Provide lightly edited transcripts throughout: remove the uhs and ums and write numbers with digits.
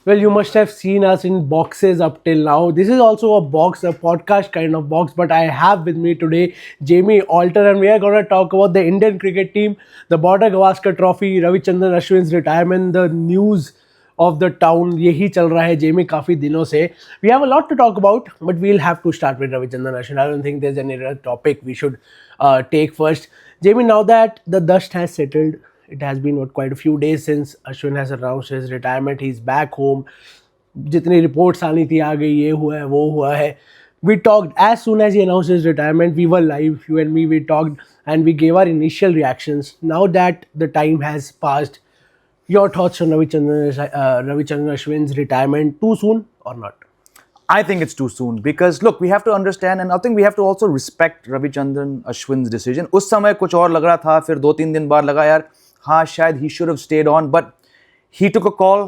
Well, you must have seen us in boxes up till now. This is also a box, a podcast kind of box, but I have with me today Jamie Alter, and we are going to talk about the Indian cricket team, the Border Gavaskar Trophy, Ravichandran Ashwin's retirement, the news of the town. यही चल रहा है Jamie काफी दिनों से. We have a lot to talk about, but we'll have to start with Ravichandran Ashwin. I don't think there's any other topic we should take first. Jamie, now that the dust has settled, it has been quite a few days since Ashwin has announced his retirement. He's back home. जितनी reports आनी थी आ गई, ये हुआ है वो हुआ है. We talked as soon as he announced his retirement. We were live, you and me. We talked and we gave our initial reactions. Now that the time has passed, your thoughts on Ravichandran Ashwin's retirement? Too soon or not? I think it's too soon because look, we have to understand and I think we have to also respect Ravichandran Ashwin's decision. उस समय कुछ और लग रहा था, फिर 2-3 दिन बाद लगा यार हाँ शायद he should have stayed on, but he took a call.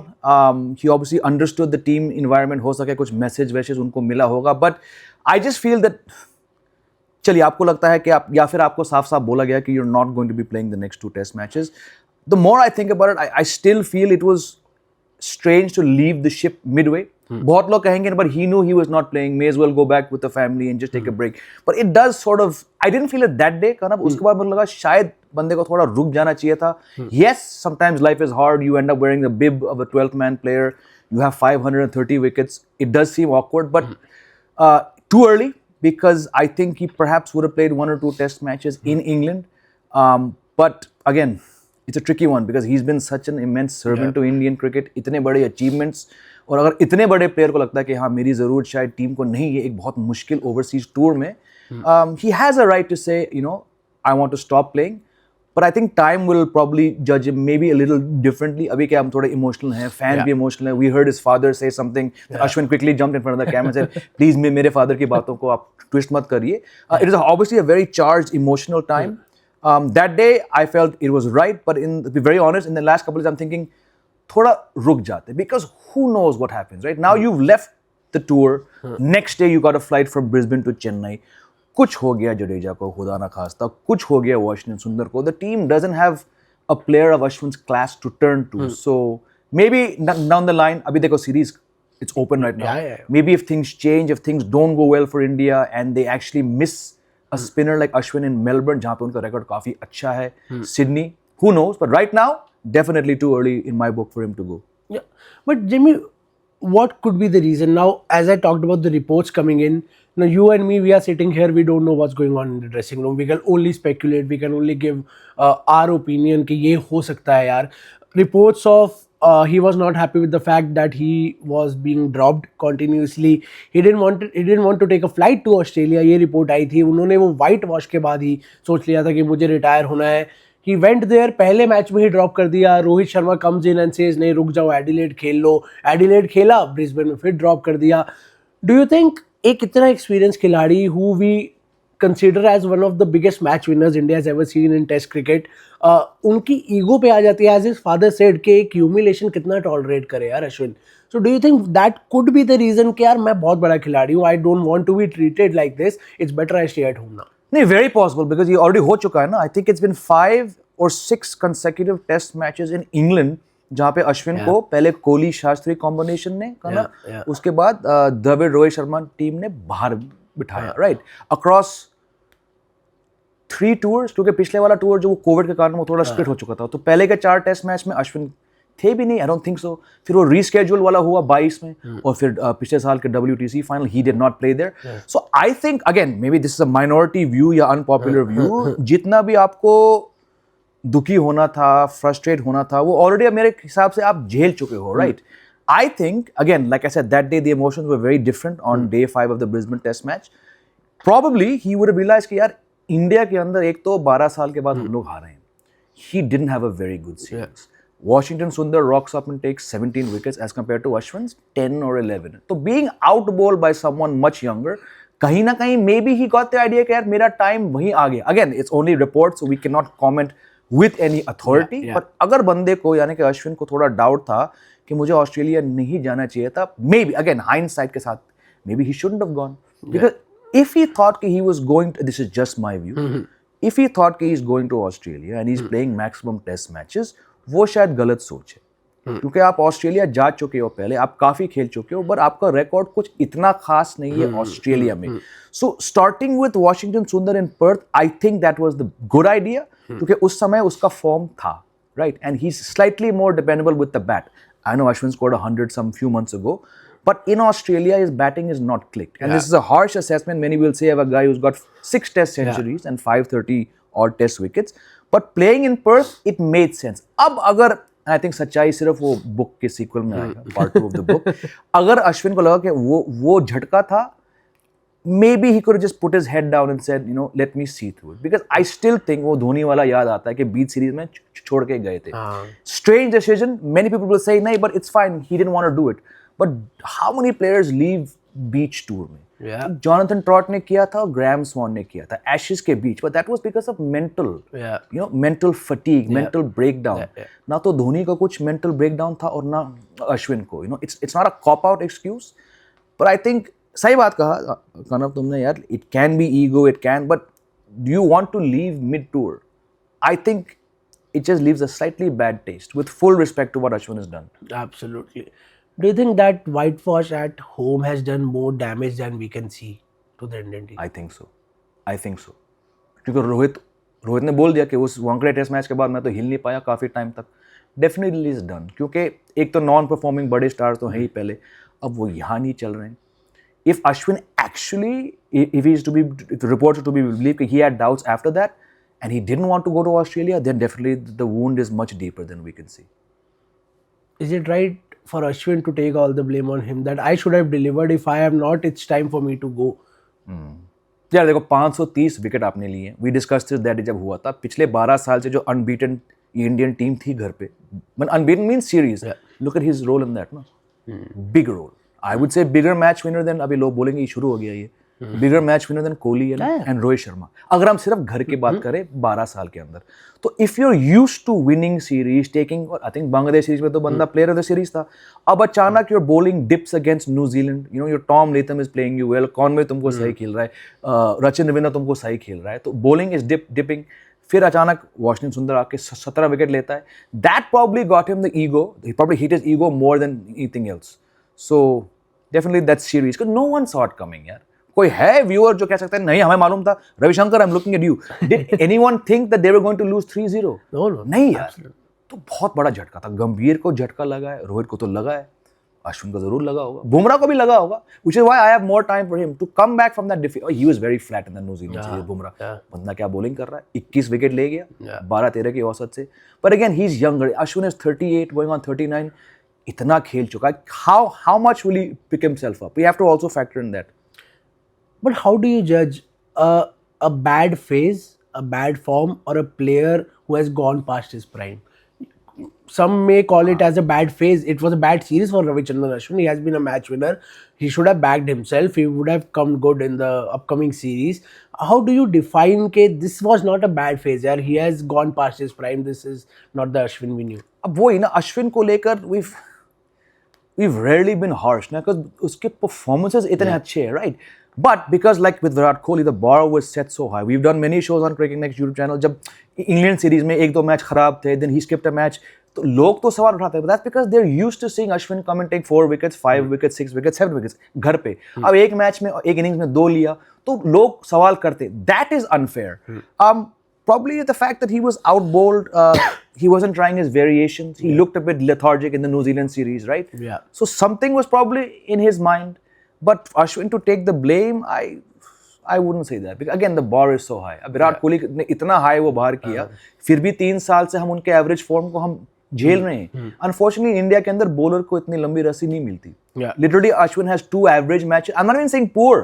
He obviously understood the team environment. हो सके कुछ मैसेज उनको मिला होगा, but I just feel that चलिए आपको लगता है कि आप या फिर आपको साफ साफ बोला गया कि you're not going to be playing the next 2 test matches. The more I think about it, I still feel it was strange to leave the ship midway. बहुत लोग कहेंगे but he knew he was not playing, may as well go back with the family and just take a break. But it does sort of, I didn't feel it that day. उसके बाद मुझे लगा शायद बंदे को थोड़ा रुक जाना चाहिए था. Yes, sometimes life is hard. You end up wearing the bib of a 12th man player. You have 530 wickets. It does seem awkward, but too early because I think he perhaps would have played 1 or 2 test matches in England. But again, it's a tricky one because he's been such an immense servant to Indian cricket. इतने बड़े achievements और अगर इतने बड़े player को लगता है कि हाँ मेरी ज़रूरत शायद टीम को नहीं है एक बहुत मुश्किल ओवरसीज टूर में, he has a right to say, you know, I want to stop playing. But I think time will probably judge him maybe a little differently. अभी क्या हम थोड़े emotional हैं, fans भी emotional हैं. We heard his father say something. Ashwin quickly jumped in front of the camera and said, "Please मेरे father की बातों को आप twist मत करिए." It is obviously a very charged emotional time. That day I felt it was right, but to be very honest, in the last couple of days I'm thinking थोड़ा रुक जाते because who knows what happens, right? Now you've left the tour. Next day you got a flight from Brisbane to Chennai. कुछ हो गया जडेजा को, खुदा ना खास्ता कुछ हो गया वॉशिंगटन सुंदर को. The team doesn't have a player of Ashwin's class to turn to. So maybe down the line, अभी देखो series it's open right now. Maybe if things change, if things don't go well for India and they actually miss a spinner like Ashwin in Melbourne, जहाँ पे उनका record काफी अच्छा है, Sydney, who knows? But right now, definitely too early in my book for him to go. Yeah, but Jimmy, what could be the reason? Now, as I talked about the reports coming in, now you and me, we are sitting here, we don't know what's going on in the dressing room. We can only speculate, we can only give our opinion कि ये हो सकता है यार. Reports of he was not happy with the fact that he was being dropped continuously. He didn't want to take a flight to Australia. ये report आई थी. उन्होंने वो white wash के बाद ही सोच लिया था कि मुझे retire होना है. He went there, पहले मैच में ही ड्रॉप कर दिया. Rohit Sharma comes in and says नहीं रुक जाओ, एडिलेड खेल लो. एडिलेड खेला, ब्रिस्बेन में फिर ड्रॉप कर दिया. डू यू थिंक एक इतना एक्सपीरियंस खिलाड़ी who we consider as one of the biggest match winners India has ever seen in test cricket, उनकी ईगो पे आ जाती है एज हिज फादर सेड के एक ह्यूमिलेशन कितना टॉलरेट करे यार Ashwin. So do you think that could be the reason कि यार मैं बहुत बड़ा खिलाड़ी हूँ, I don't want to be treated like this, it's better I stay at home now? नहीं, very possible because ये already हो चुका है ना. I think it's been 5 or 6 consecutive test matches in England जहाँ पे अश्विन को पहले कोहली शास्त्री कॉम्बिनेशन ने ना, उसके बाद द्रविड़ रोहित शर्मा टीम ने बाहर बिठाया, राइट, अक्रॉस 3 टूर्स. क्योंकि पिछले वाला टूर जो वो कोविड के कारण वो थोड़ा स्प्लिट हो चुका था, तो पहले के 4 टेस्ट मैच में अश्विन थे भी नहीं, आई डोंट थिंक सो. फिर वो रीस्केड्यूल वाला हुआ 22 में, और फिर पिछले साल के WTC final he did not play there. So I think again maybe this is a minority view या अनपॉपुलर व्यू, जितना भी आपको दुखी होना था, फ्रस्ट्रेट होना था, वो ऑलरेडी मेरे हिसाब से आप झेल चुके हो, right? I think again like I said that day the emotions were very different on day 5 of the Brisbane test match. Probably he would have realised कि यार इंडिया के अंदर एक तो 12 साल के बाद हम लोग हारे हैं. He didn't have a very good series. Washington Sundar rocks up and takes 17 wickets as compared to Ashwin's 10 or 11. So being out-bowled by someone much younger, कहीं ना कहीं maybe he got the idea कि यार मेरा time वहीं आ गया. Again, it's only reports, so we cannot comment with any authority. But अगर बंदे को यानी कि अश्विन को थोड़ा doubt था कि मुझे ऑस्ट्रेलिया नहीं जाना चाहिए था, maybe again hindsight के साथ, maybe he shouldn't have gone. Because if he thought कि he was going to, this is just my view, if he thought कि he's going to Australia and he's playing maximum test matches, वो शायद गलत सोच है. क्योंकि आप Australia जा चुके हो पहले, आप काफी खेल चुके हो, बट आपका रिकॉर्ड कुछ इतना खास नहीं है ऑस्ट्रेलिया में. So starting with Washington Sundar in Perth, I think that was the good idea, क्योंकि उस समय उसका फॉर्म था, right? And he's slightly more dependable with the bat. I know Ashwin scored 100 some few months ago, but in Australia his batting is not clicked. And this is a harsh assessment. Many will say of a guy who's got 6 test centuries and 530 odd test wickets. But playing in Perth, it made sense. अब अगर, I think सच्चाई सिर्फ वो book के sequel में आएगा, part 2 of the book. अगर अश्विन को लगा कि वो झटका था, maybe he could have just put his head down and said, you know, let me see through it. Because I still think वो धोनी वाला याद आता है कि बीच सीरीज में छोड़ के गए थे. Strange decision. Many people will say नहीं, but it's fine. He didn't want to do it. But how many players leave beach tour में? Jonathan Trott ने किया था, Graham Swan ने किया था, Ashes के बीच. But that was because of mental, you know, mental fatigue, mental breakdown. ना तो धोनी का कुछ mental breakdown था और ना अश्विन को. You know, it's not a cop out excuse. But I think सही बात कहा कनव तुमने यार, it can be ego, it can, but do you want to leave mid tour? I think it just leaves a slightly bad taste, with full respect to what Ashwin has done. Absolutely. Do you think that whitewash at home has done more damage than we can see to the Indian team? I think so क्योंकि रोहित ने बोल दिया कि उस Wankhede test match के बाद मैं तो हिल नहीं पाया काफ़ी टाइम तक. डेफिनेटली इज डन, क्योंकि एक तो नॉन परफॉर्मिंग बड़े स्टार्स तो हैं ही पहले, अब वो यहाँ नहीं चल रहे हैं. If Ashwin actually, if he is to be reported to be believed, he had doubts after that, and he didn't want to go to Australia, then definitely the wound is much deeper than we can see. Is it right for Ashwin to take all the blame on him that I should have delivered? If I am not, it's time for me to go. यार देखो 530 wicket आपने लिए हैं. We discussed this that जब हुआ था, पिछले 12 साल से जो अनबीटन इंडियन टीम थी घर पे, unbeaten means series. Look at his role in that, no? Big role. I would say bigger match winner than, अभी लोग बोलेंगे ये शुरू हो गया ये, bigger match winner than Kohli and Rohit Sharma. अगर हम सिर्फ घर की बात करें 12 साल के अंदर, तो if you're used to winning series, taking, I think Bangladesh series में तो बंदा player of the series था, अब अचानक your bowling dips against New Zealand, you know, your Tom Latham is playing you well, Conway तुमको सही खेल रहा है, रचिन रविंद्र तुमको सही खेल रहा है, तो bowling is dipping. फिर अचानक वॉशिंगटन सुंदर आके 17 विकेट लेता है. That probably got him the ego. He probably hit his ego more than anything else. So definitely that's serious, because no one saw it coming. यार कोई है व्यूअर जो कह सकता है नहीं हमें मालूम था? Ravishankar, I'm looking at you. Did anyone think that they were going to lose 3-0? No, नहीं यार. तो बहुत बड़ा झटका था. गंभीर को झटका लगा है, रोहित को तो लगा है, अश्विन को जरूर लगा होगा, बुमराह को भी लगा होगा. Which is why I have more time for him to come back from that defeat. He was very flat in the New Zealand series. Bumrah बंदा क्या bowling कर रहा है, 21 विकेट ले गया 12-13 की औसत से. But again he's younger. Ashwin is 38 going on 39. इतना खेल चुका है. How much will he pick himself up? We have to also factor in that. But how do you judge a bad phase, a bad form, or a player who has gone past his prime? Some may call it as a bad phase. It was a bad series for Ravichandran Ashwin. He has been a match winner. He should have backed himself. He would have come good in the upcoming series. How do you define that this was not a bad phase? Yaar, he has gone past his prime. This is not the Ashwin we knew. अब वही ना, अश्विन को लेकर we've rarely been harsh ना, because उसके performances इतने अच्छे हैं, right? But because like with Virat Kohli, the bar was set so high. We've done many shows on Cricket Next YouTube channel. जब इंग्लैंड सीरीज में 1-2 मैच खराब थे, then he skipped a match, तो लोग तो सवाल उठाते हैं. But that's because they're used to seeing Ashwin come and take 4 wickets, 5 wickets, 6 wickets, 7 wickets घर पे. अब एक मैच में, एक इनिंग्स में 2 लिया, तो लोग सवाल करते. That is unfair. Probably the fact that he was out-bowled, he wasn't trying his variations. He looked a bit lethargic in the New Zealand series, right? Yeah. So something was probably in his mind. But Ashwin to take the blame, I wouldn't say that. Because again, the bar is so high. अब विराट कोहली ने इतना high वो बाहर किया, फिर भी 3 साल से हम उनके एवरेज फॉर्म को हम झेल रहे हैं. Unfortunately, इंडिया के अंदर बॉलर को इतनी लंबी रस्सी नहीं मिलती. Literally, Ashwin has 2 average matches. I'm not even saying poor.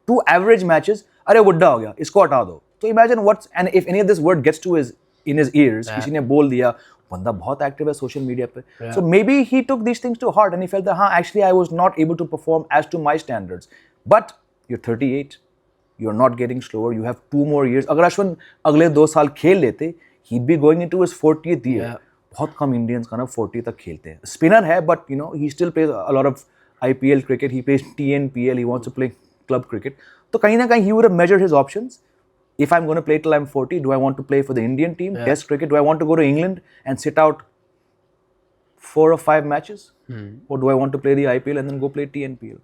2 average matches. अरे बुड्ढा हो गया, इसको हटा दो. So imagine and if any of this word gets to in his ears, किसी ने बोल दिया, बंदा बहुत एक्टिव है सोशल मीडिया पे. So maybe he took these things to heart and he felt that actually I was not able to perform as to my standards. But you're 38, you're not getting slower, you have 2 more years. अगर अश्विन अगले 2 साल खेल लेते, he'd be going into his 40th year. बहुत कम Indians का ना 40 तक खेलते हैं. स्पिनर है, but you know he still plays a lot of IPL cricket. He plays TNPL. He wants to play club cricket. तो कहीं ना कहीं he would have measured his options. If I'm going to play till I'm 40, do I want to play for the Indian team, Test cricket? Do I want to go to England and sit out 4 or 5 matches? Or do I want to play the IPL and then go play TNPL?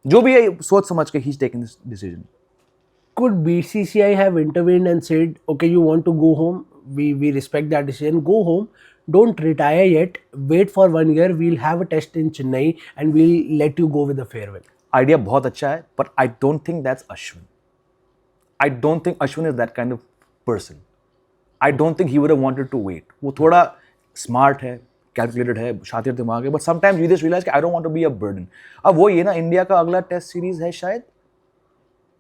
जो भी है सोच समझ के he's taking this decision. Could BCCI have intervened and said, okay, you want to go home, we respect that decision, go home, don't retire yet, wait for 1 year, we'll have a test in Chennai and we'll let you go with a farewell. Idea बहुत अच्छा है, but I don't think that's Ashwin. I don't think Ashwin is that kind of person. I don't think he would have wanted to wait. वो थोड़ा smart है, calculated है, शातिर दिमाग है, but sometimes you just realize कि I don't want to be a burden. अब वो ये ना, इंडिया का अगला टेस्ट सीरीज है शायद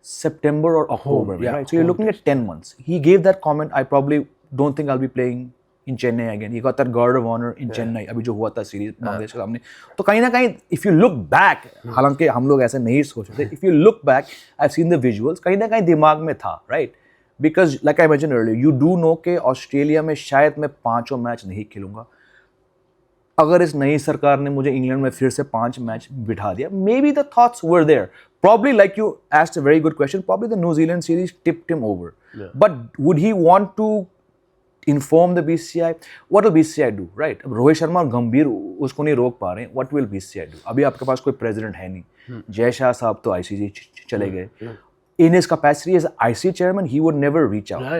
September or October, yeah, right? So you're looking at 10 months. He gave that comment, I probably don't think I'll be playing in Chennai again. He got that guard of honor in Chennai, अभी जो हुआ था series Bangladesh के सामने. तो कहीं ना कहीं, if you look back, हालांकि हम लोग ऐसे नहीं सोच रहे थे, if you look back, I've seen the visuals, कहीं ना कहीं दिमाग में था, right? Because like I mentioned earlier, you do know कि ऑस्ट्रेलिया में शायद मैं 5 मैच नहीं खेलूंगा. अगर इस नई सरकार ने मुझे इंग्लैंड में फिर से 5 मैच बिठा दिया, maybe the thoughts were there. Probably, like you asked a very good question, probably the New Zealand series tipped him over. Yeah. But would he want to inform the BCCI? What will BCCI do, right? अब रोहित शर्मा और गंभीर उसको नहीं रोक पा रहे हैं. What will BCCI do? अभी आपके पास कोई प्रेसिडेंट है नहीं. जय शाह साहब तो ICC चले गए. In his capacity as ICC chairman, he would never reach out.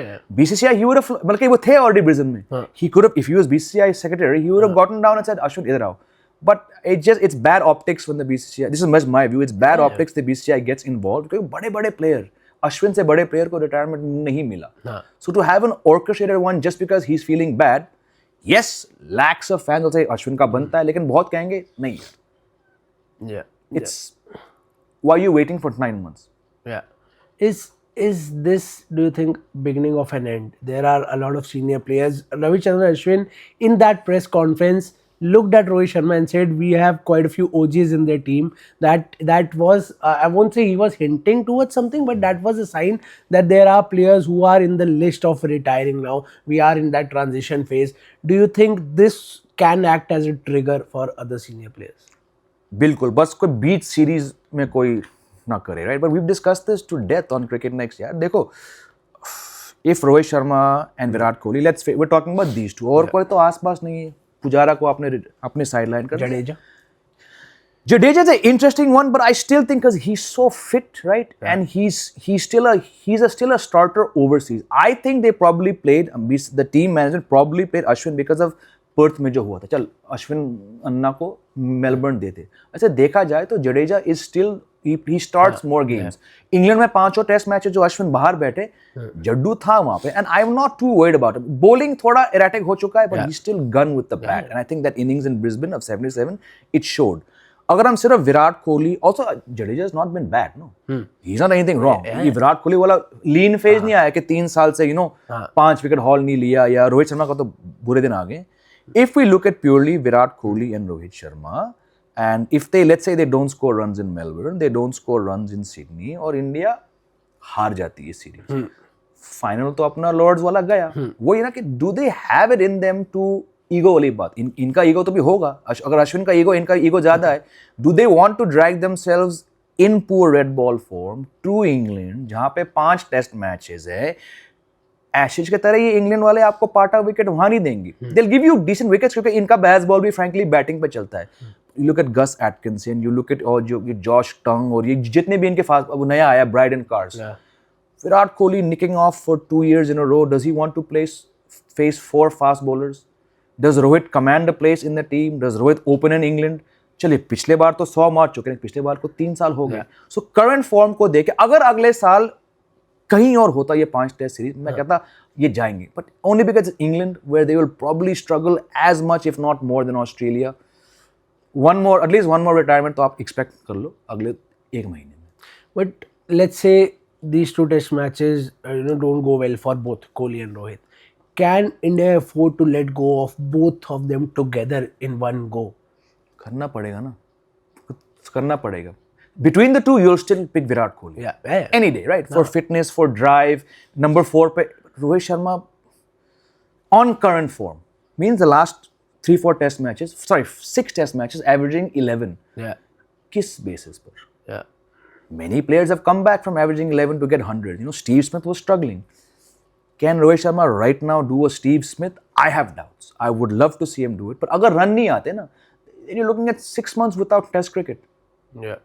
BCCI, he would have, बल्कि वो थे already Brisbane में. He could have, if he was BCCI secretary, he would have gotten down and said, Ashwin, इधर आओ. But it's bad optics when the BCCI, this is my view, it's bad optics the BCCI gets involved because बड़े player, Ashwin से बड़े player को retirement नहीं मिला. So to have an orchestrated one just because he's feeling bad, yes, lakhs of fans will say Ashwin का बनता है, लेकिन बहुत कहेंगे नहीं. Yeah. It's why are you waiting for 9 months? Yeah. Is this, do you think, beginning of an end? There are a lot of senior players. Ravichandran Ashwin in that press conference looked at Rohit Sharma and said, we have quite a few OGs in their team. That was, I won't say he was hinting towards something, but that was a sign that there are players who are in the list of retiring now. We are in that transition phase. Do you think this can act as a trigger for other senior players? बिल्कुल, बस कोई बीच series में कोई ना करे, right? But we've discussed this to death on Cricket Next. यार देखो, if Rohit Sharma and Virat Kohli, we're talking about these two, और कोई तो आसपास नहीं है. पुजारा को अपने साइडलाइन कर. Jadeja is an interesting one, but I still think because he's so fit, right? Yeah. And he's still a starter overseas. I think they probably played, the team management probably played Ashwin because of Perth में जो हुआ था. चल अश्विन अन्ना को Melbourne देते. ऐसे देखा जाए तो Jadeja is still he starts more games. England में 5 टेस्ट मैच जो अश्विन बाहर बैठे, जड्डू था वहां पे, and I'm not too worried about him. Bowling थोड़ा erratic हो चुका है, but he still gun with the bat, and I think that innings in Brisbane of 77 it showed. अगर हम सिर्फ Virat Kohli, also Jadeja has not been bad, no, he's not anything wrong. ये विराट कोहली वाला लीन phase नहीं आया कि 3 साल से 5 विकेट हॉल नहीं लिया, या रोहित शर्मा का तो बुरे दिन आ गए. If we look at purely Virat Kohli and Rohit Sharma, and if they, let's say they don't score runs in Melbourne, they don't score runs in Sydney, और इंडिया हार जाती है सीरीज, फाइनल तो अपना लॉर्ड्स वाला गया. वो ये ना कि do they have it in them to, ego वाली बात, इनका ईगो तो भी होगा, अगर अश्विन का ईगो, इनका ईगो ज्यादा है, do they want to drag themselves in poor red ball form to England, जहाँ पे 5 टेस्ट मैचेस है, एशेज के तरह ये इंग्लैंड वाले आपको पार्टा विकेट वहां नहीं देंगे. They'll give you decent wickets क्योंकि इनका बैस बॉल भी फ्रैंकली बैटिंग पे चलता है. You look at Gus Atkinson, you look at और जो जॉश टंग और ये जितने भी इनके फास्ट, अब नया आया Brydon Carse. Virat Kohli nicking off for 2 years in a row. Does he want to face 4 fast bowlers? Does Rohit command a place in the team? Does Rohit open in England? चलिए पिछले बार तो 100 मार चुके हैं, पिछले बार को 3 साल हो गए. सो करंट फॉर्म को देखे अगर अगले साल कहीं और होता ये 5 टेस्ट सीरीज, मैं कहता ये जाएंगे, but only because England where they will probably struggle as much if not more than Australia. At least one more retirement तो आप एक्सपेक्ट कर लो अगले 1 महीने में. But let's say these 2 test matches don't go well for both Kohli and Rohit. Can India afford to let go of both of them together in one go? करना पड़ेगा ना, करना पड़ेगा. Between the two, you'll still pick Virat Kohli. Yeah. Any day, right? For fitness, for drive. Number 4 पे Rohit Sharma on current form means the last 3-4 test matches, 6 test matches, averaging 11. Yeah. किस basis पर? Yeah. Many players have come back from averaging 11 to get 100. Steve Smith was struggling. Can Rohit Sharma right now do a Steve Smith? I have doubts. I would love to see him do it. But अगर run नहीं आते ना, then you're looking at 6 months without Test cricket. Yeah.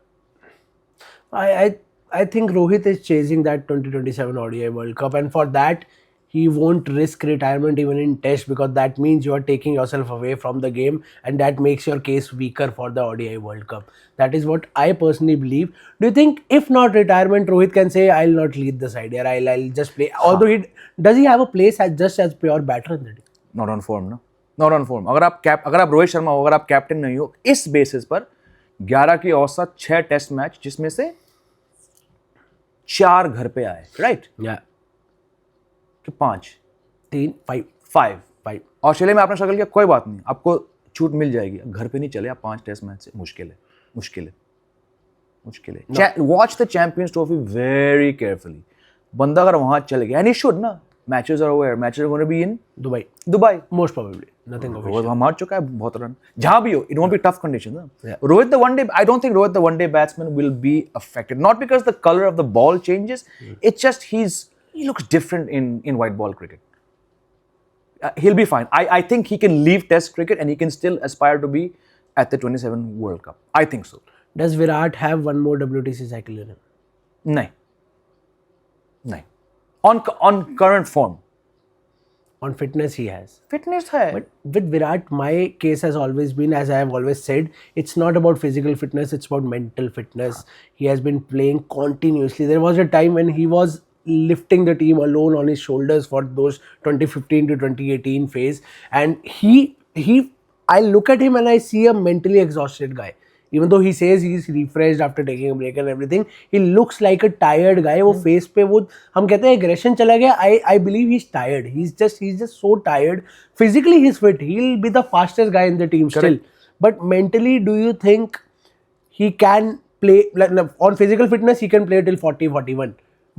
I think Rohit is chasing that 2027 ODI World Cup, and for that he won't risk retirement even in Test, because that means you are taking yourself away from the game, and that makes your case weaker for the ODI World Cup. That is what I personally believe. Do you think if not retirement, Rohit can say, "I'll not lead the side here. I'll just play"? Although does he have a place as just as pure batter in the team? Not on form, no. Not on form. अगर आप रोहित शर्मा हो, अगर आप captain नहीं हो, इस basis पर 11 की औसत 6 टेस्ट मैच, जिसमें से 4 घर पे आए, राइट? Yeah. कि 5 3 5 5 ऑस्ट्रेलिया में आपने स्ट्रगल किया, कोई बात नहीं, आपको छूट मिल जाएगी. घर पे नहीं चले आप 5 टेस्ट मैच से, मुश्किल है. Watch the champions trophy very carefully. बंदा अगर वहां चले गया, एंड ही शुड ना, matches are over, matches are gonna be in Dubai most probably. Nothing official. Rohit वहां मार चुका है बहुत रन, जहां भी हो. It won't be tough condition. Rohit the one day, I don't think Rohit the one day batsman will be affected, not because the colour of the ball changes, it's just he looks different in white ball cricket. He'll be fine. I think he can leave Test cricket and he can still aspire to be at the 27 World Cup. I think so. Does Virat have one more WTC cycle in him? नहीं. On current form. On fitness he has. Fitness है. But with Virat, my case has always been, as I have always said, it's not about physical fitness, it's about mental fitness. He has been playing continuously. There was a time when he was lifting the team alone on his shoulders for those 2015 to 2018 phase, and I look at him and I see a mentally exhausted guy. Even though he says he's refreshed after taking a break and everything, he looks like a tired guy. वो face पे वो हम कहते हैं aggression चला गया. I believe he's tired. He's just so tired. Physically he's fit. He'll be the fastest guy in the team still. But mentally, do you think he can play, like, on physical fitness he can play till 40, 41?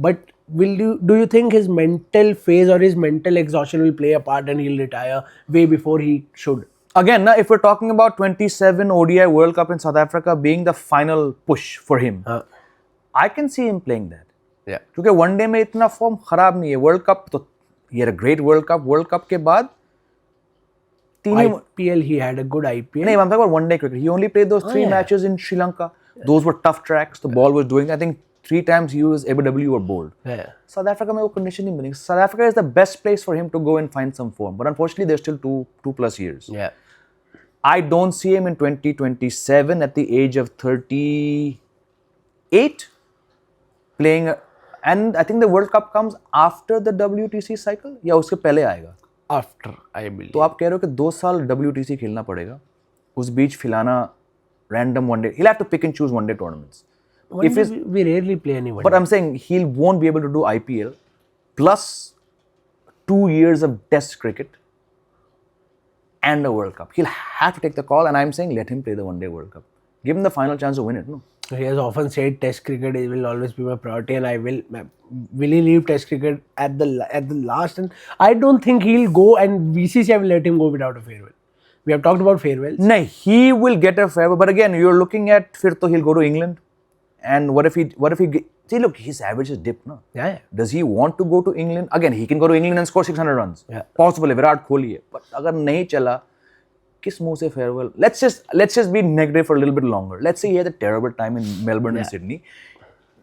But do you think his mental phase or his mental exhaustion will play a part and he'll retire way before he should? Again, now, if we're talking about 27 ODI World Cup in South Africa being the final push for him, I can see him playing that. Yeah. क्योंकि one day में इतना form खराब नहीं है. World cup तो he had a great world cup के बाद IPL, he had a good IPL. नहीं, I'm talking about one day cricket. He only played those 3 matches in Sri Lanka. Those were tough tracks. The ball was doing, I think 3 times he was ABW or bowled. Yeah. South Africa में वो condition नहीं बनी. South Africa is the best place for him to go and find some form. But unfortunately, there's still 2+ years. Yeah. I don't see him in 2027 at the age of 38 playing. And I think the World Cup comes after the WTC cycle या उसके पहले आएगा. After, I believe. तो आप कह रहे हो कि 2 साल WTC खेलना पड़ेगा, उस बीच खिलाना random one day. He'll have to pick and choose one day tournaments. We rarely play anyone. But I'm saying he won't be able to do IPL plus 2 years of Test cricket and a World Cup. He'll have to take the call, and I'm saying let him play the one day World Cup. Give him the final chance to win it. No. He has often said Test cricket will always be my priority, and will he leave Test cricket at the last? And I don't think he'll go, and BCCI will let him go without a farewell. We have talked about farewells. No, he will get a farewell, but again, you're looking at फिर तो he'll go to England, and what if he see, look, his average has dipped, no? Yeah. Does he want to go to England? Again, he can go to England and score 600 runs. Yeah. Possible है, विराट कोहली है. But अगर नहीं चला, किस मुंह से farewell? Let's just be negative for a little bit longer. Let's say he has a terrible time in Melbourne and Sydney.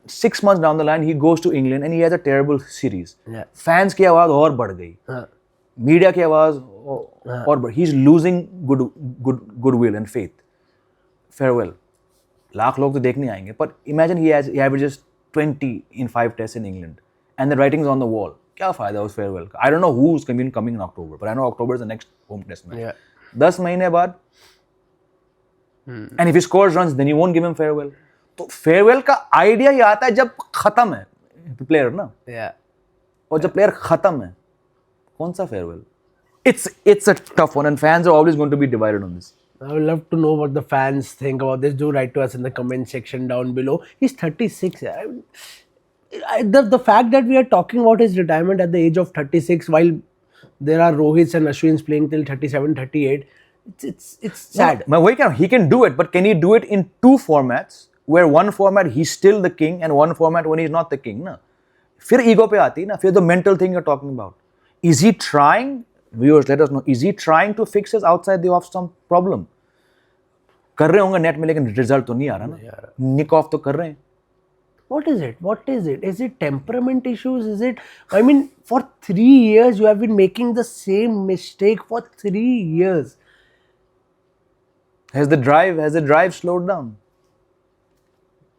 6 months down the line, he goes to England and he has a terrible series. Yeah. Fans की आवाज और बढ़ गई. Media की आवाज और बढ़. He's losing goodwill and faith. Farewell. Lakh लोग तो देखने आएंगे. But imagine he averages 20 in 5 tests in England, and the writing's on the wall. क्या फायदा उस farewell का? I don't know who's coming in October, but I know October is the next home test match. 10 महीने बाद, and if he scores runs, then you won't give him farewell. तो farewell का idea ही आता है जब खत्म है player ना. Yeah. और जब player खत्म है, कौन सा farewell? It's a tough one, and fans are always going to be divided on this. I would love to know what the fans think about this. Do write to us in the comment section down below. He's 36. The fact that we are talking about his retirement at the age of 36, while there are Rohits and Ashwins playing till 37, 38, it's sad. No, he can do it, but can he do it in 2 formats, where one format he's still the king and one format when he's not the king? Na? फिर ego पे आती है ना, फिर the mental thing you're talking about. Is he trying? Viewers, let us know. Is he trying to fix his outside the off stump problem? कर रहे होंगे net में, लेकिन रिजल्ट तो नहीं आ रहा ना. निक ऑफ तो कर रहे हैं. What is it? What is it? Is it temperament issues? Is it? I mean, for 3 years you have been making the same mistake for 3 years. Has the drive slowed down?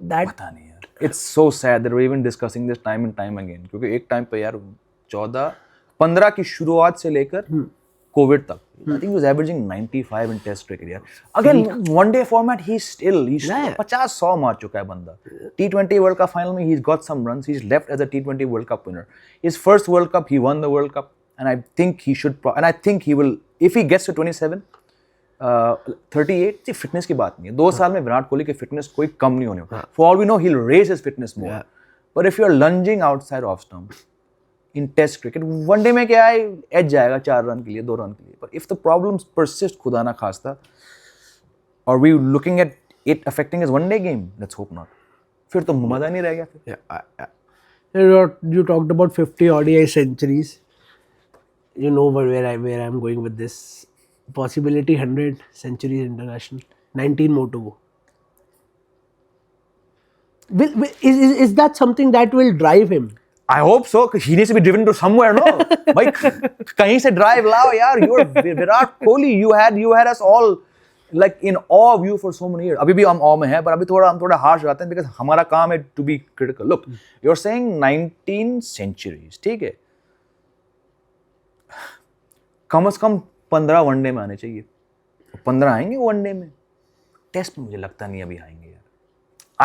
That पता नहीं यार. It's so sad that we're even discussing this time and time again. क्योंकि एक time पे यार 14-15 की शुरुआत से लेकर कोविड तक, I think he was averaging 95 in Test cricket यार. Again, one day format he's 50-100 मार चुका है बंदा. T20 World Cup final में he's got some runs. He's left as a T20 World Cup winner. His first World Cup he won the World Cup, and I think he should and I think he will, if he gets to 27, 38, fitness की बात नहीं है. 2 साल में विराट कोहली की fitness कोई कम नहीं होने वाली. For all we know, he'll raise his fitness more. But if you're lunging outside off stump in Test cricket, one day में क्या है, एज जाएगा 4 रन के लिए, 2 रन के लिए. But if the problems persist, खुदा ना खास्ता, are we looking at it affecting his one day game? Let's hope not. फिर तो मजा नहीं रह गया फिर. you talked about 50 ODI centuries. You know where I'm going with this. Possibility 100 centuries international. 19 more to go. Is that something that will drive him? I hope so. He needs to be driven to somewhere, no? भाई कहीं से drive लाओ यार. You're Virat Kohli. You had us all like in awe of you for so many years. अभी भी हम awe में हैं, पर अभी हम थोड़ा harsh रहते हैं because हमारा काम है to be critical. Look, you're saying 19 centuries, ठीक है? कम से कम 15 वनडे में आने चाहिए. 15 आएंगे वनडे में. टेस्ट में मुझे लगता नहीं अभी आएंगे यार.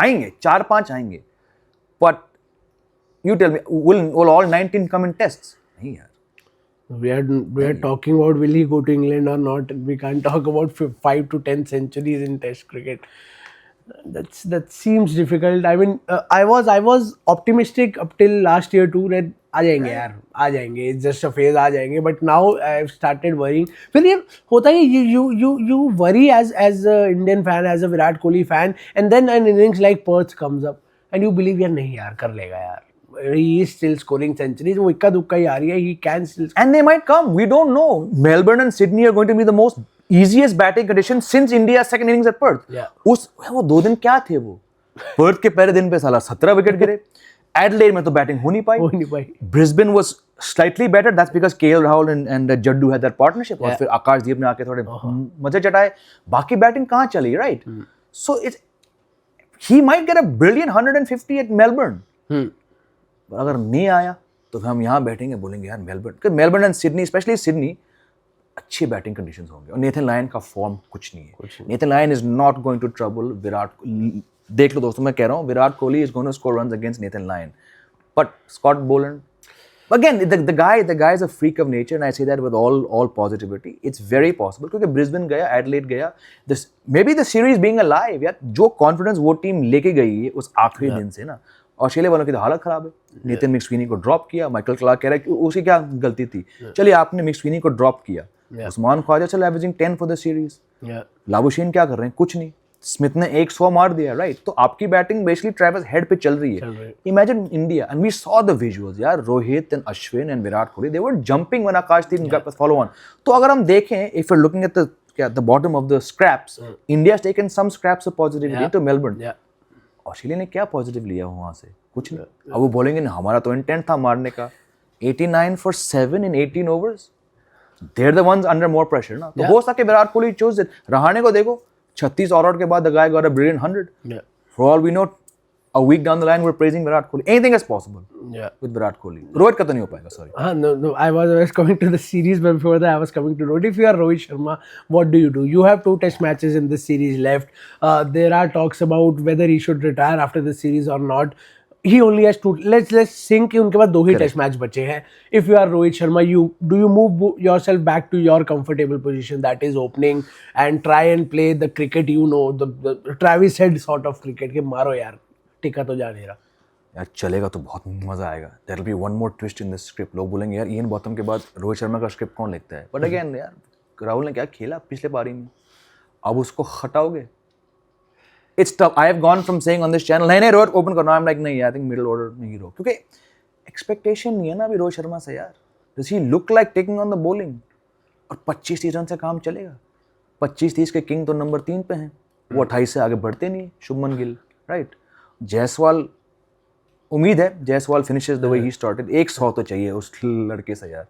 आएंगे 4-5 आएंगे. But you tell me, will all 19 come in tests? नहीं यार. We are talking about will he go to England or not. We can't talk about 5 to 10 centuries in Test cricket. That seems difficult. I mean, I was optimistic up till last year too that आ जाएंगे यार, आ जाएंगे, it's just a phase, आ जाएंगे. But now I've started worrying. फिर ये होता है, you worry as a Indian fan, as a Virat Kohli fan, and then an innings like Perth comes up and you believe यार नहीं यार कर लेगा यार. He is still scoring centuries. वो इक्का दुक्का ही आ रही है. He can still. And they might come. We don't know. Melbourne and Sydney are going to be the most easiest batting conditions since India's second innings at Perth. Yeah. वो 2 दिन क्या थे वो? Perth के पहले दिन पे साला 17 विकेट गिरे. Adelaide में तो बैटिंग हो नहीं पाई. Brisbane was slightly better. That's because KL Rahul and Jaddu had that partnership. और फिर आकाशदीप ने आके थोड़े मजे चटाए. बाकी बैटिंग कहाँ चली, right? So he might get a brilliant 150 at Melbourne. अगर नहीं आया तो हम यहाँ बैठेंगे, बोलेंगे यार Melbourne and Sydney, specially Sydney, अच्छी बैटिंग कंडीशंस होंगे. और नेथन लायन का फॉर्म कुछ नहीं है. Nathan Lyon is not going to trouble Virat. देख लो दोस्तों, मैं कह रहा हूँ Virat Kohli is going to score runs against Nathan Lyon. But Scott Boland, again the guy is a freak of nature, and I say that with all positivity. It's very possible क्योंकि Brisbane गया, Adelaide गया, this maybe the series being alive यार, जो confidence वो team लेके गई है उस आखिरी दिन से ना. ऑस्ट्रेलिया वालों की तो हालत खराब है. नेथन मिक्सविनी को ड्रॉप किया. माइकल क्लार्क कह रहा है कि उसकी क्या गलती थी. चलिए आपने मिक्सविनी को ड्रॉप किया. उस्मान ख्वाजा चल averaging 10 for the series. Labuschagne क्या कर रहे हैं? कुछ नहीं. स्मिथ ने 100 मार दिया, राइट? तो आपकी बैटिंग बेसिकली ट्रेविस हेड पे चल रही है. Imagine India, and we saw the visuals यार, Rohit and Ashwin and Virat Kohli, they were jumping when Akashdeep got follow on. तो अगर हम देखें, if you are looking at the bottom of the scraps, India has taken some scraps of positivity to Melbourne. Australia ने क्या positive लिया वहां से? कुछ नहीं. अब वो बोलेंगे ना हमारा तो इंटेंट था मारने का. 89 for 7 in 18 overs. They're the ones under more pressure ना. तो हो सके विराट कोहली चूज इट. रहाणे को देखो, 36 ऑल आउट के बाद the guy got a brilliant 100. For all we know, a week down the line we're praising Virat Kohli. Anything is possible with Virat Kohli. Rohit का तो नहीं हो पाएगा, sorry. No. I was coming to the series, but before that I was coming to Rohit. If you are Rohit Sharma, what do? You have 2 test matches in this series left. There are talks about whether he should retire after the series or not. He only has 2. Let's think कि उनके पास 2 ही test match बचे हैं. If you are Rohit Sharma, do you move yourself back to your comfortable position, that is opening, and try and play the cricket you know, the Travis Head sort of cricket, कि मारो यार, टिका तो जा नहीं रहा. यार चलेगा तो बहुत मजा आएगा. There will be one more twist in this script. लोग बोलेंगे यार इयन बॉथम के बाद रोहित शर्मा का स्क्रिप्ट कौन लिखता है? But again यार, राहुल ने क्या खेला पिछले पारी में, अब उसको हटाओगे? It's tough. I have gone from saying on this channel, नहीं रोहित ओपन करना, I'm like नहीं, I think middle order नहीं रो, क्योंकि एक्सपेक्टेशन नहीं है ना अभी रोहित शर्मा से यार. Does he look like taking on the bowling? और 25-30 रन से काम चलेगा? 25-30 के किंग तो नंबर 3 पे हैं, वो 28 से आगे बढ़ते नहीं, शुभमन गिल, राइट? जायसवाल, उम्मीद है Jaiswal finishes the way he started. 100 तो चाहिए उस लड़के से यार.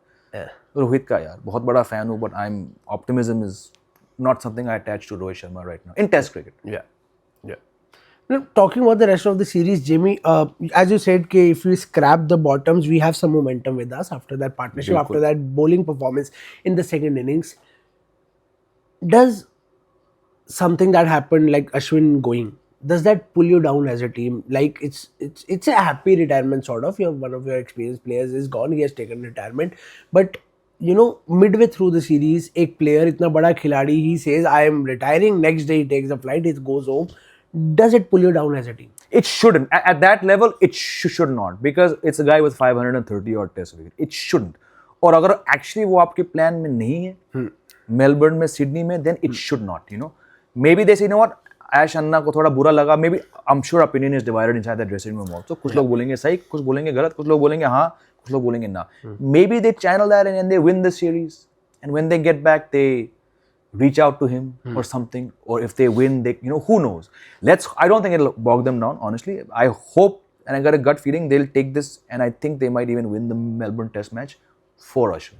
रोहित का यार बहुत बड़ा फैन हूँ, but I am optimism is not something I attach to Rohit Sharma right now in test cricket. Yeah. Now, talking about the rest of the series, Jimmy, as you said, if we scrap the bottoms, we have some momentum with us after that partnership, after that bowling performance in the second innings. Does something that happened, like Ashwin going, does that pull you down as a team? Like it's a happy retirement sort of. One of your experienced players is gone; he has taken retirement. But midway through the series, एक player इतना बड़ा खिलाड़ी, he says, "I am retiring." Next day, he takes a flight, he goes home. Does it pull you down as a team? It shouldn't. At that level, it should not, because it's a guy with 530 odd test wicket. It shouldn't. और अगर actually वो आपके plan में नहीं है, Melbourne में, Sydney में, then it should not. Maybe they say, what, Ash अन्ना को थोड़ा बुरा लगा. Maybe I'm sure opinion is divided inside the dressing room also. कुछ लोग बोलेंगे सही, कुछ बोलेंगे गलत, कुछ लोग बोलेंगे हाँ, कुछ लोग बोलेंगे ना. Maybe they channel that and they win the series, and when they get back, they reach out to him or something, or if they win, they, who knows. I don't think it'll bog them down, honestly. I hope, and I got a gut feeling they'll take this, and I think they might even win the Melbourne Test match for Ashwin.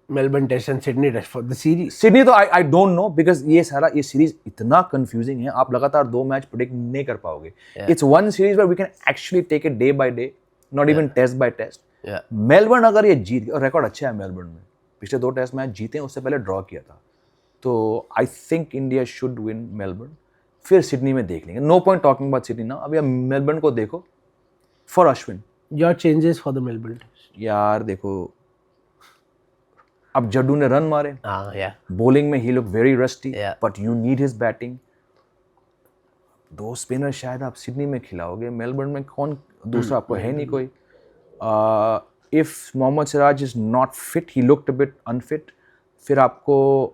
Melbourne Test and Sydney Test for the series. Sydney तो I don't know, because ये series इतना confusing है, आप लगातार 2 match predict नहीं कर पाओगे. It's one series where we can actually take it day by day, not even test by test. Melbourne अगर ये जीत, और रिकॉर्ड अच्छा है मेलबर्न में, पिछले 2 टेस्ट मैच जीते, उससे पहले ड्रॉ किया था. तो I think India should win Melbourne, फिर सिडनी में देख लेंगे. No point talking about Sydney now. अभी आप मेलबर्न को देखो for Ashwin. Your changes for the Melbourne test? यार देखो, अब जड्डू ने रन मारे, बॉलिंग में ही look very rusty, but you need his batting. 2 spinner शायद आप सिडनी में खिलाओगे, मेलबर्न में कौन दूसरा आपको है नहीं कोई. If Mohammed Siraj is not fit, he looked a bit unfit, फिर आपको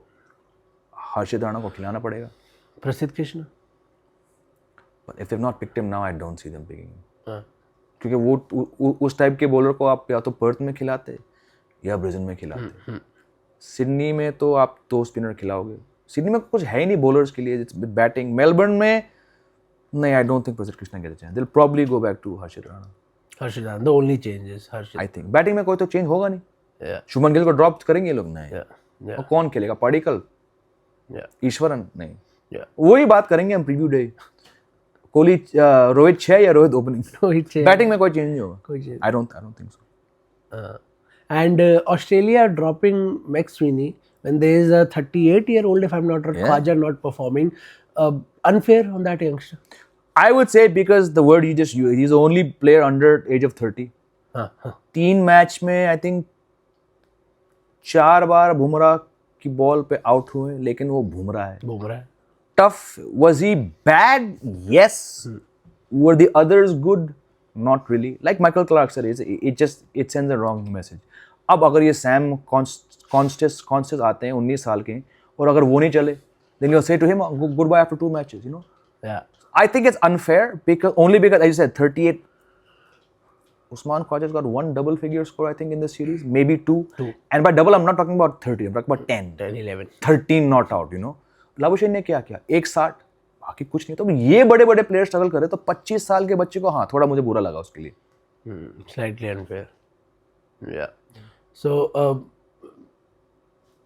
हर्षित राणा को खिलाना पड़ेगा. प्रसिद्ध Krishna, but if they've not picked him now, I don't see them picking him. क्योंकि वो उस टाइप के बॉलर को आप या तो पर्थ में खिलाते या ब्रिस्बेन में खिलाते. सिडनी में तो आप 2 स्पिनर खिलाओगे. सिडनी में कुछ है ही नहीं बॉलर्स के लिए बैटिंग. मेलबर्न में नहीं, आई डोंट थिंक प्रसिद्ध Krishna get a chance. They'll probably go back to Harshit Rana. Harshit Rana, the only change is Harshit. I think batting में कोई तो चेंज होगा नहीं. शुभमन गिल को ड्रॉप करेंगे ये लोग नहीं. और कौन खेलेगा? पाडिकल, ईश्वरन नहीं. वही बात करेंगे हम प्रीव्यू डे. कोहली, रोहित 6 या रोहित ओपनिंग. बैटिंग में कोई चेंज नहीं होगा. आई don't think so. And Australia dropping Max Sweeney when there is a 38-year-old, if I'm not wrong, Khawaja not performing. Unfair on that youngster? I would say, because the word you just used, he's the only player under age of 30. 3 match में I think 4 बार बुमराह की ball पे out हुए, लेकिन वो बुमराह है. Tough. Was he bad? Yes. Were the others good? Not really. Like Michael Clark said, it sends a wrong message. अब अगर ये सैम कॉन्स्टेस आते हैं 19 साल के, और अगर वो नहीं चले, then you'll say to him, goodbye after 2 matches, I think it's unfair, only because, as you said, 38. Usman Khawaja's got 1 double figure score, I think, in the series, maybe 2. And by double, I'm not talking about 30, I'm talking about 10, 11, 13 not out, Labuschagne ने क्या किया? 160, बाकी कुछ नहीं. तो ये बड़े बड़े प्लेयर स्ट्रगल करे, तो 25 साल के बच्चे को हाँ थोड़ा मुझे बुरा लगा उसके लिए. Slightly unfair. Yeah. So,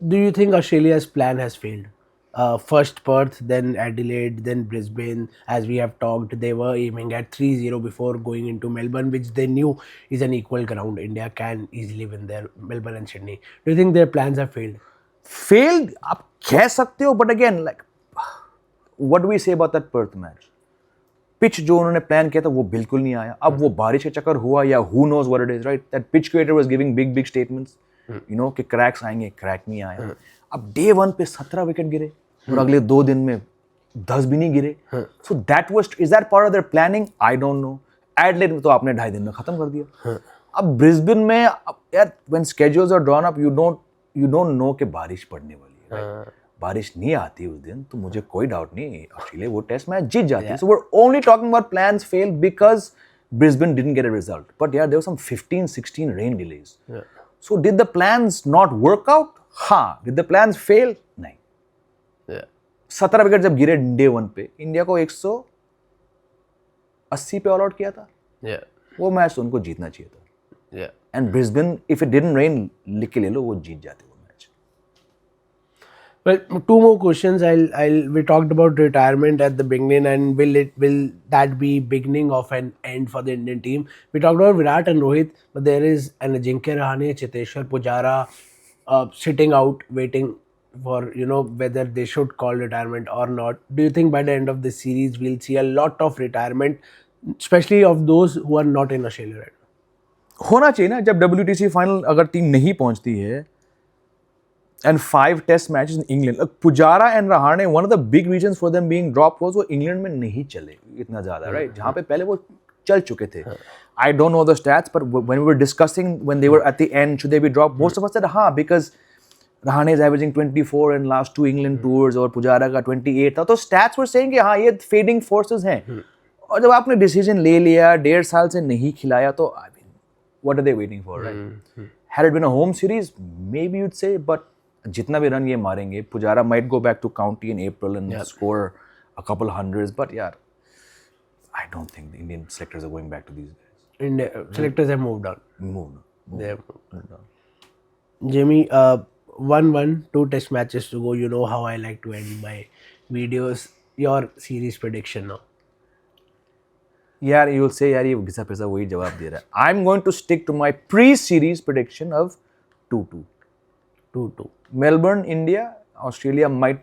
do you think Australia's plan has failed? First Perth, then Adelaide, then Brisbane. As we have talked, they were aiming at 3-0 before going into Melbourne, which they knew is an equal ground. India can easily win there, Melbourne and Sydney. Do you think their plans have failed? Failed, आप कह सकते हो, but again, like, what do we say about that Perth match? Pitch जो उन्होंने plan किया था वो बिल्कुल नहीं आया. अब वो बारिश के चक्कर हुआ या who knows what it is, right? That pitch creator was giving big statements, कि क्रैक्स आएंगे, क्रैक नहीं आया. अब डे 1 पे 17 विकेट गिरे, और अगले 2 दिन में 10 भी नहीं गिरे. So that was, is that part of their planning? I don't know. Adelaide में तो आपने 2.5 दिन में खत्म कर दिया. अब ब्रिस्बेन में यार, when schedules are drawn up, you don't know कि बारिश पड़ने वाली है. right? बारिश नहीं आती उस दिन, तो मुझे कोई डाउट नहीं ऑस्ट्रेलिया वो टेस्ट मैच जीत जाती है. So we are only talking about plans fail because Brisbane didn't get a result. But yeah, there were some 15-16 rain delays. So did the plans not work out? हाँ. Did the plans fail? नहीं. Yeah. 17 wicket जब गिरे day 1 पे, India को 180 पे all out किया था. Yeah. वो मैच तो उनको जीतना चाहिए था. Yeah. And Brisbane, if it didn't rain, लिख के ले लो, वो जीत जाते वो match. Well, two more questions. We talked about retirement at the beginning, and will that be beginning of an end for the Indian team? We talked about Virat and Rohit, but there is an Ajinkya Rahane, Cheteshwar Pujara sitting out, waiting for whether they should call retirement or not. Do you think by the end of this series we'll see a lot of retirement, especially of those who are not in Australia right now? होना चाहिए ना. जब WTC final अगर team नहीं पहुंचती है, and 5 test matches in England, Pujara and Rahane, one of the big reasons for them being drop was वो England में नहीं चले इतना ज्यादा, राइट? जहां पे पहले वो चल चुके थे. I don't know the stats, but when we were discussing when they were at the end, should they be drop, most of us said हाँ, because Rahane is averaging 24 in last 2 England tours और पुजारा का 28 था. तो stats were saying कि हाँ, ये fading forces हैं. और जब आपने डिसीजन ले लिया, 1.5 साल से नहीं खिलाया, तो I mean what are they waiting for, right? Had it been a home series, maybe you'd say, but जितना भी रन ये मारेंगे, Pujara might go back to county in April and score a couple hundreds, but yeah, I don't think the Indian selectors are going back to these guys. India selectors have moved on. Moved. They have moved on. Jamie, 1-1, 2 test matches to go. You know how I like to end my videos. Your series prediction now. यार, you'll say यार ये घिसा पिसा वही जवाब दे रहा है. I'm going to stick to my pre-series prediction of 2-2. 2-2. Melbourne, India, Australia might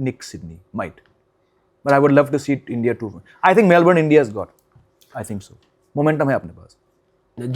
nick Sydney, might. But I would love to see India too. I think Melbourne, India's got. I think so. Momentum है अपने पास.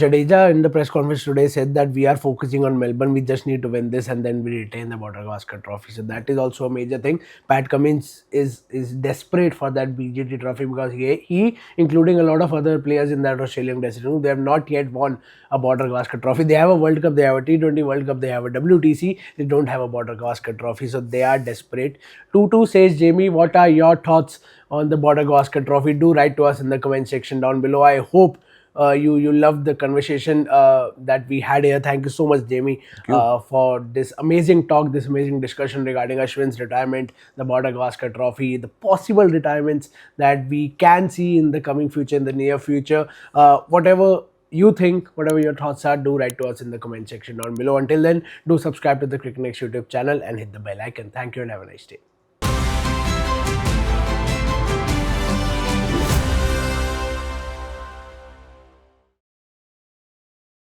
Jadeja in the press conference today said that we are focusing on Melbourne. We just need to win this and then we retain the Border Gavaskar Trophy. So that is also a major thing. Pat Cummins is desperate for that BGT trophy because he, including a lot of other players in that Australian dressing room, they have not yet won a Border Gavaskar Trophy. They have a World Cup, they have a T20 World Cup, they have a WTC. They don't have a Border Gavaskar Trophy. So they are desperate. 2-2 says Jamie, what are your thoughts on the Border Gavaskar Trophy? Do write to us in the comment section down below. I hope you loved the conversation that we had here. Thank you so much, Jamie, for this amazing talk, this amazing discussion regarding Ashwin's retirement, the Border Gavaskar Trophy, the possible retirements that we can see in the coming future, in the near future. Whatever you think, whatever your thoughts are, do write to us in the comment section down below. Until then, do subscribe to the Cricket Next YouTube channel and hit the bell icon. Thank you and have a nice day.